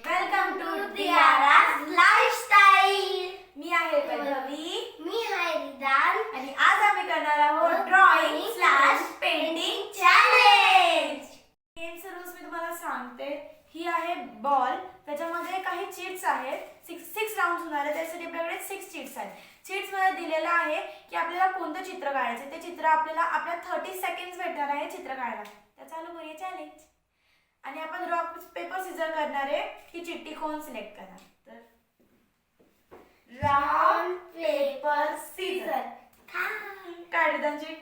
Welcome to Diyaraj lifestyle. मी आहे वैभवी. मी आहे रिदान. आणि आज आम्ही करणार आहोत ड्रॉइंग स्लॅश पेंटिंग चॅलेंज. गेमचे रूल्स मी तुम्हाला सांगते. ही आहे बॉल, त्याच्यामध्ये काही चीट्स आहेत. 6 राउंड्स होणार आहेत, त्यासाठी आपल्याकडे 6 चीट्स आहेत. चीट्स मध्ये दिलेलं आहे की आपल्याला कोणतं चित्र काढायचं. ते चित्र आपल्या 30 सेकंड्स भेटणार आहे चित्र काढायला. तर चालू करूया चॅलेंज. आणि आपण रॉक पेपर सीझर करणार आहे की चिठ्ठी कोण सिलेक्ट करणार. तर रॉक पेपर सीझर. काढ रिदान चिट.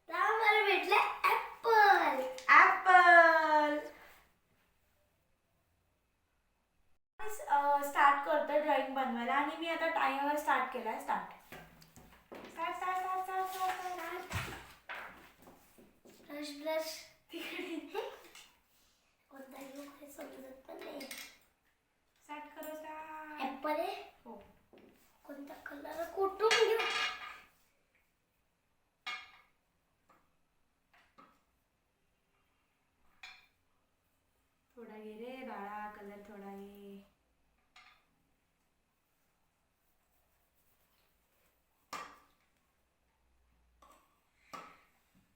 मला भेटलं ऍपल. ऍपल. स्टार्ट करतोय ड्रॉइंग बनवायला आणि मी आता टाइमर स्टार्ट केलाय. स्टार्ट. ब्रश ब्रश कोणता घेऊ हे समजत पण नाही. स्टार्ट करो. ऍपल आहे. हो. कोणता कलर कुठून घेऊ. थोडा घे रे बाळा, कलर थोडा घे.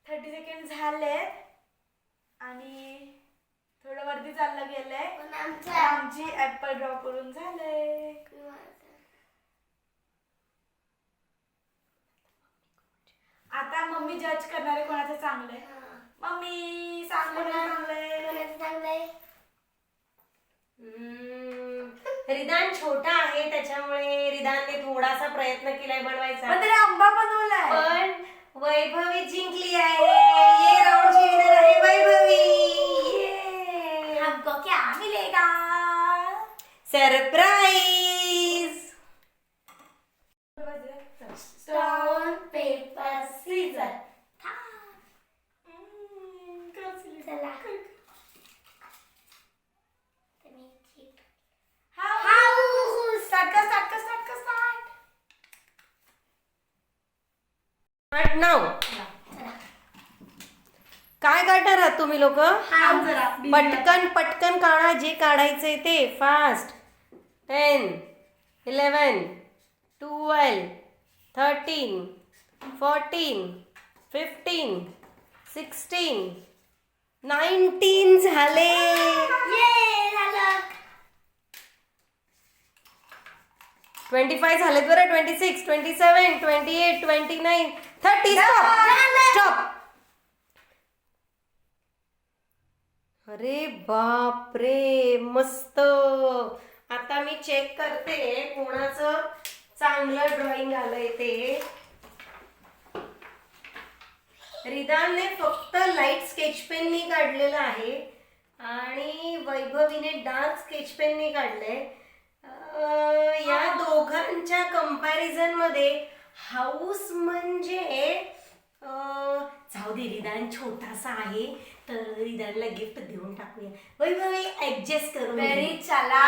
थर्टी सेकंड झाले आणि थोडं वरती चाललं गेलंय. पण आमची ऍपल ड्रॉ करून झालंय. आता मम्मी जज करणार आहे कोणाचं चांगलंय. मम्मी सांग कोणाचं चांगलंय. रिदान छोटा आहे त्याच्यामुळे रिदानने थोडासा प्रयत्न केलाय बनवायचा. पण त्याने आंबा बनवलाय. पण वैभवी जिंकली आहे. ये राउंडची विनर आहे वैभवी. हमको क्या मिलेगा. सरप्राईज. Stone paper scissor. चला स्टार्ट नाउ. काय काढणार आहात तुम्ही लोक. पटकन पटकन काढा जे काढायचंय ते. फास्ट. 10 11 12 13 14 15 16 19 झाले. झालं. 25 झालेत बरं. 26 27 28 29 30. स्टॉप. अरे बाप रे, मस्त. आता मी चेक करते कोणाचं चांगलं ड्रॉइंग आलंय ते. रिदानने फक्त लाईट स्केच पेननी काढलेलं आहे आणि वैभवीने डार्क स्केच पेननी काढलंय. या दोघांच्या कंपॅरिझन मध्ये हाऊस म्हणजे जाऊ दे, रिदान छोटासा आहे तर रिदानला गिफ्ट देऊन टाकूया. वैभवी ऍडजस्ट करून Very चला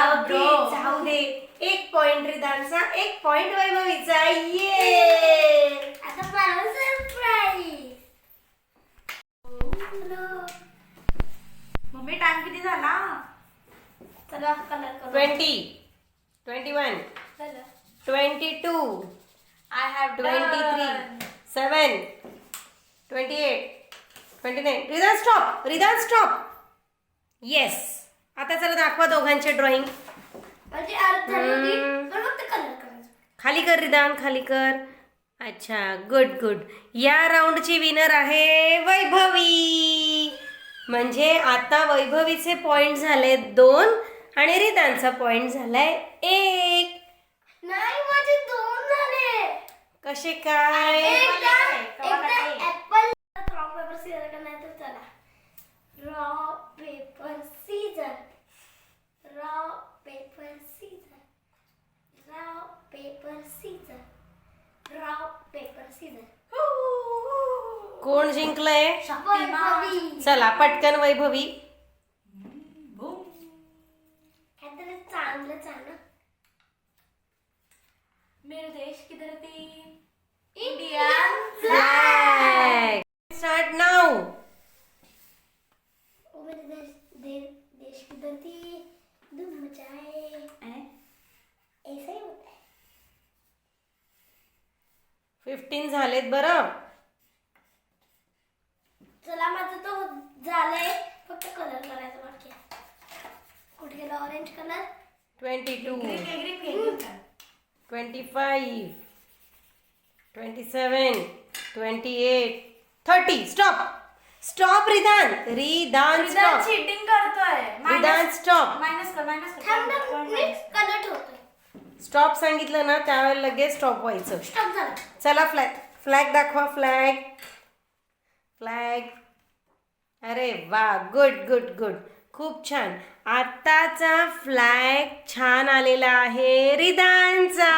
जाऊ दे. 1 पॉइंट रिदानचा, 1 पॉइंट वैभवीचा. ये आता मला सरप्राईज. मम्मी टाइम किती झाला. चला कलर करू. 20 21 चला 22 I have 23 7 28 29. Ridaan stop. Ridaan stop. Yes. आता चला दाखवा दोघांचे ड्रॉइंग. म्हणजे अर्थ होती पण फक्त कलर करायचं. खाली कर रिदान, खाली कर. अच्छा, गुड गुड. या राऊंडची विनर आहे वैभवी. म्हणजे आता वैभवीचे पॉइंट झाले 2 आणि रिदानचा पॉइंट झालाय 1. नाही माझे 2 झाले. कसे काय. एकदा ऍपल. रॉ पेपर सीझर करणार तर चला. Raw paper scissor. Raw paper scissor. Raw paper scissor. Raw paper scissor. कोण जिंकलंय. वैभवी. चला पटकन वैभवी. काहीतरी चांगलंच आहे ना. मेरे देश की धरती. इंडिया. Flag. Start now. 15 झालेत बरं. चला माझं तो झालंय, फक्त कलर करायचा बाकी आहे. कुठे गेला orange colour? 22, green 25, 27, 28, 30. Stop Ridaan stop. Cheating करतोय. रिदान स्टॉप. मायनस कर थांब ना, मी कलर ठेवतोय. स्टॉप सांगितलं ना त्यावेळेला लगेच स्टॉप व्हायचं. स्टॉप झाला. चला फ्लॅग दाखवा. फ्लॅग. अरे वा, गुड. खूप छान. आताचा फ्लॅग छान आलेला आहे रिदानचा.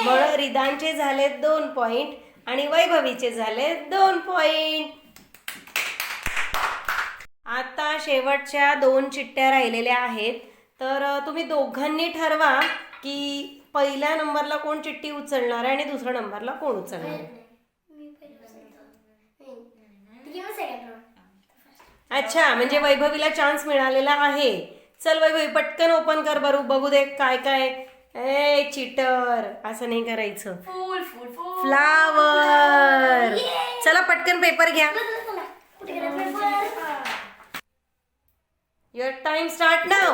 म्हणून रिदानचे झाले 2 पॉइंट आणि वैभवीचे झाले 2 पॉइंट. आता शेवटच्या 2 चिठ्ठ्या राहिलेल्या आहेत. तर तुम्ही दोघांनी ठरवा की पहिल्या नंबरला कोण चिठ्ठी उचलणार आहे आणि दुसऱ्या नंबरला कोण उचलणार आहे. मी पहिलं सेकंड राऊंड. अच्छा, म्हणजे वैभवीला चान्स मिळालेला आहे. चल वैभवी पटकन ओपन कर बघू दे काय. ए चिटर, असं नाही करायचं. फुल फ्लावर. चला पटकन पेपर घ्या. कुठे गेला पेपर? युअर टाइम स्टार्ट नाव.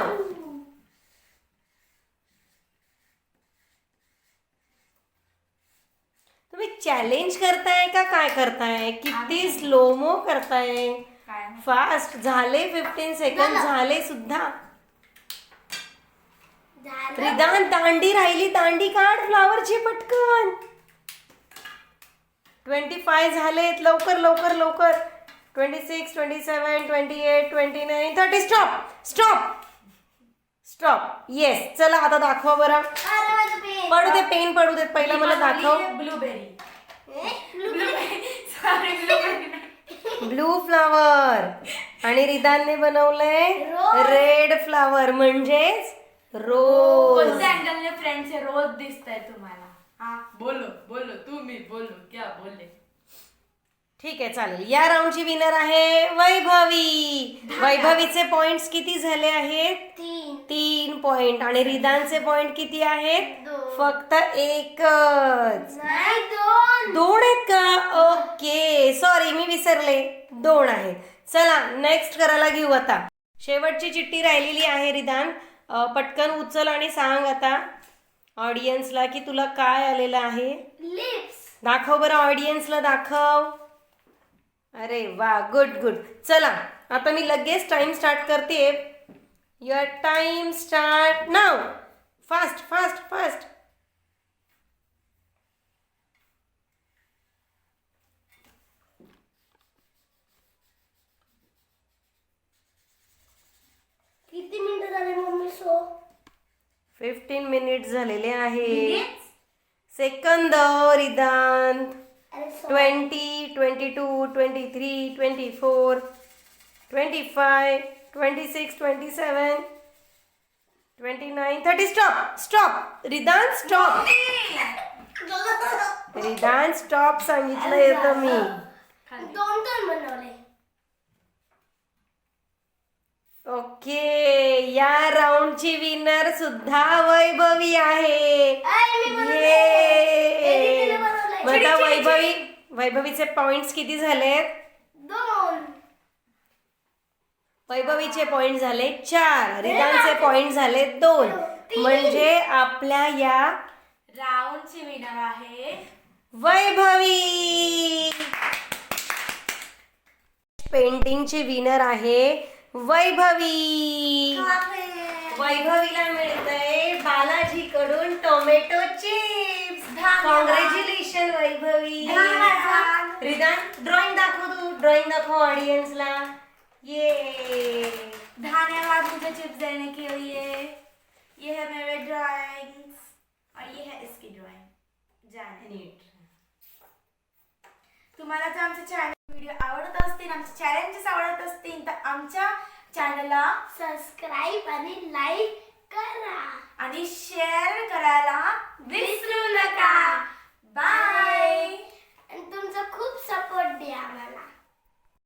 तुम्ही चॅलेंज करताय का काय करताय? किती स्लोमो करताय? फास्ट झाले. 15 सेकंड झाले सुद्धा. रिदान दांडी राहिली, दांडी काढ फ्लावरची पटकन. 25 झालेत. लवकर 26, 27, 28, 29, 30. स्टॉप. येस. चला आता दाखवा बरं. अरे माझं पेन. पडू दे, पेन पडू देत. पहिला मला दाखव. ब्लूबेरी. Blue flower. आणि रिदानने बनवलंय रोज. रेड फ्लावर म्हणजेच रोज. कोणत्या अँगलने फ्रेंडचे रोज दिसतंय तुम्हाला? हा बोलो तुम्ही बोलो क्या बोले. ठीक आहे, चालेल. या राऊंडची विनर आहे वैभवी. वैभवीचे पॉइंट्स किती झाले आहेत? 3 पॉइंट. आणि रिदानचे पॉइंट किती आहेत? 2. फक्त एकच. नाही 2. 2 आहेत का? ओके, सॉरी मी विसरले. 2 आहेत. चला नेक्स्ट करायला घेऊ आता. शेवटची चिठ्ठी राहिलेली आहे रिदान. पटकन उचल आणि सांग आता ऑडियन्सला की तुला काय आलेलं आहे. लिप्स. दाखव बरं ऑडियन्सला, दाखव. अरे वा, गुड. चला आता मी लगेच टाइम स्टार्ट करते. Your time start now. Fast. किती मिनिटं झाले मम्मी? 15 मिनिट्स झालेले आहेत. सेकंद रिदान. अरे 20, 22, 23, 24, 25, 26, 27, 29, 30. Stop. Ridaan stop. Ridaan stop सांगितलंय तर मी. 2 बनवले. ओके, या राऊंडची विनर सुद्धा वैभवी आहे. तिने बनवलंय. मग आता वैभवीचे पॉइंट्स किती झालेत? 2. वैभवीचे पॉइंट झाले 4. रिदानचे पॉइंट झाले 2. म्हणजे आपल्या या राऊंडची विनर आहे वैभवी. पेंटिंगची विनर आहे वैभवी. वैभवीला मिळतंय बालाजी कडून tomato chips. Congratulation Vaibhavi. Ridaan drawing दाखव ऑडियन्सला. ये धन्यवाद मुझे चिप्स देने के लिए. ये है मेरे ड्राइंग्स और ये है इसकी ड्राइंग. जाने तुम्हाला जर आमचे चॅनल व्हिडिओ आवडत असतील, आमचे चॅलेंजेस आवडत असतील तर आमच्या चॅनलला सबस्क्राईब आणि लाईक करा आणि शेअर करायला विसरू नका. बाय. आणि तुमचा खूप सपोर्ट द्या आम्हाला.